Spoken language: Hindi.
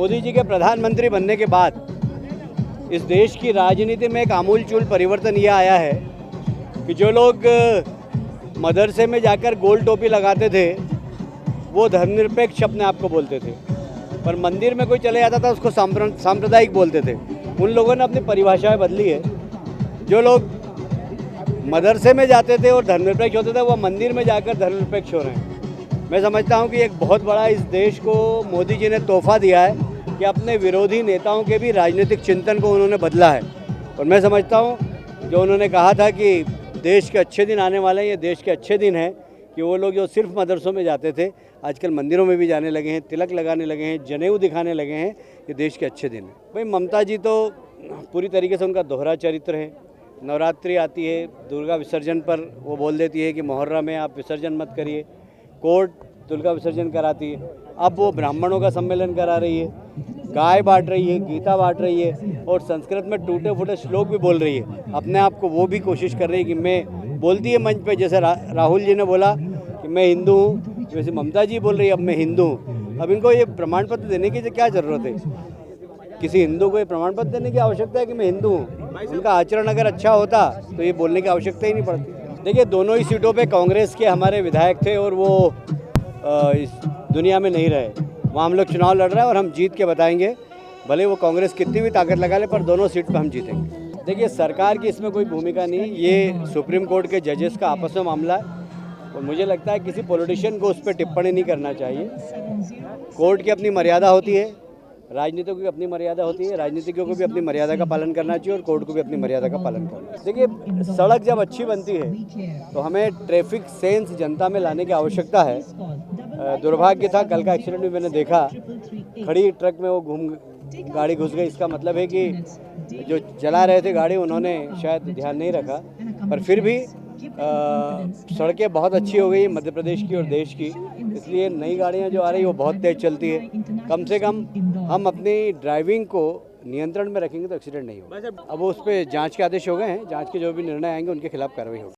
मोदी जी के प्रधानमंत्री बनने के बाद इस देश की राजनीति में एक आमूलचूल परिवर्तन यह आया है कि जो लोग मदरसे में जाकर गोल टोपी लगाते थे वो धर्मनिरपेक्ष अपने आप को बोलते थे, पर मंदिर में कोई चले जाता था उसको सांप्रदायिक बोलते थे। उन लोगों ने अपनी परिभाषाएं बदली है। जो लोग मदरसे में जाते थे और धर्मनिरपेक्ष होते थे वो मंदिर में जाकर धर्मनिरपेक्ष हो रहे हैं। मैं समझता हूं कि एक बहुत बड़ा इस देश को मोदी जी ने तोहफा दिया है कि अपने विरोधी नेताओं के भी राजनीतिक चिंतन को उन्होंने बदला है। और मैं समझता हूं जो उन्होंने कहा था कि देश के अच्छे दिन आने वाले हैं, ये देश के अच्छे दिन हैं कि वो लोग जो सिर्फ मदरसों में जाते थे आजकल मंदिरों में भी जाने लगे हैं, तिलक लगाने लगे हैं, जनेऊ दिखाने लगे हैं। ये देश के अच्छे दिन हैं। भाई ममता जी तो पूरी तरीके से उनका दोहरा चरित्र है। नवरात्रि आती है, दुर्गा विसर्जन पर वो बोल देती है कि मुहर्रम में आप विसर्जन मत करिए, कोर्ट दुर्गा विसर्जन कराती है। अब वो ब्राह्मणों का सम्मेलन करा रही है, गाय बांट रही है, गीता बांट रही है और संस्कृत में टूटे फूटे श्लोक भी बोल रही है। अपने आप को वो भी कोशिश कर रही है कि मैं बोलती है मंच पे, जैसे राहुल जी ने बोला कि मैं हिंदू हूँ, वैसे ममता जी बोल रही है अब मैं हिंदू हूँ। अब इनको ये प्रमाण पत्र देने की क्या ज़रूरत है? किसी हिंदू को ये प्रमाण पत्र देने की आवश्यकता है कि मैं हिंदू हूँ? उनका आचरण अगर अच्छा होता तो ये बोलने की आवश्यकता ही नहीं पड़ती। देखिए दोनों ही सीटों पे कांग्रेस के हमारे विधायक थे और वो इस दुनिया में नहीं रहे। वहाँ हम लोग चुनाव लड़ रहे हैं और हम जीत के बताएंगे, भले वो कांग्रेस कितनी भी ताकत लगा ले, पर दोनों सीट पर हम जीतेंगे। देखिए सरकार की इसमें कोई भूमिका नहीं, ये सुप्रीम कोर्ट के जजेस का आपस में मामला है और मुझे लगता है किसी पॉलिटिशियन को उस पर टिप्पणी नहीं करना चाहिए। कोर्ट की अपनी मर्यादा होती है, राजनीतिकों की अपनी मर्यादा होती है, राजनीतिकों को भी अपनी मर्यादा का पालन करना चाहिए और कोर्ट को भी अपनी मर्यादा का पालन करना चाहिए। देखिए सड़क जब अच्छी बनती है तो हमें ट्रैफिक सेंस जनता में लाने की आवश्यकता है। दुर्भाग्य था, कल का एक्सीडेंट भी मैंने देखा, खड़ी ट्रक में वो गाड़ी घुस गई। इसका मतलब है कि जो चला रहे थे गाड़ी उन्होंने शायद ध्यान नहीं रखा, पर फिर भी सड़कें बहुत अच्छी हो गई मध्य प्रदेश की और देश की, इसलिए नई गाड़ियां जो आ रही है वो बहुत तेज़ चलती है। कम से कम हम अपनी ड्राइविंग को नियंत्रण में रखेंगे तो एक्सीडेंट नहीं होगा। अब उस पर जांच के आदेश हो गए हैं, जांच के जो भी निर्णय आएंगे उनके खिलाफ कार्रवाई होगी।